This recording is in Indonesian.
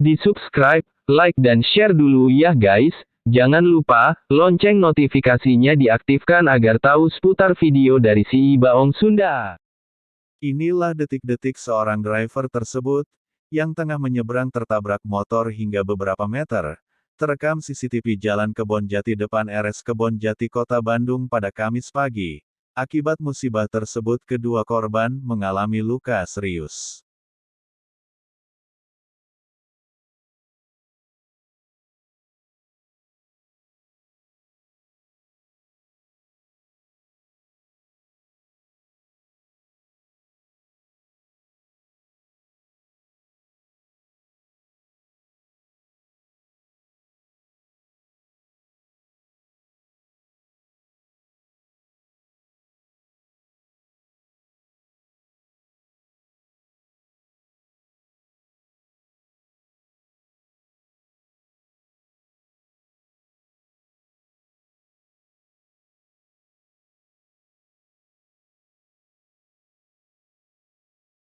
Di-subscribe, like dan share dulu ya guys. Jangan lupa, lonceng notifikasinya diaktifkan agar tahu seputar video dari si Baong Sunda. Inilah detik-detik seorang driver tersebut, yang tengah menyeberang tertabrak motor hingga beberapa meter, terekam CCTV Jalan Kebonjati depan RS Kebonjati Kota Bandung pada Kamis pagi. Akibat musibah tersebut kedua korban mengalami luka serius.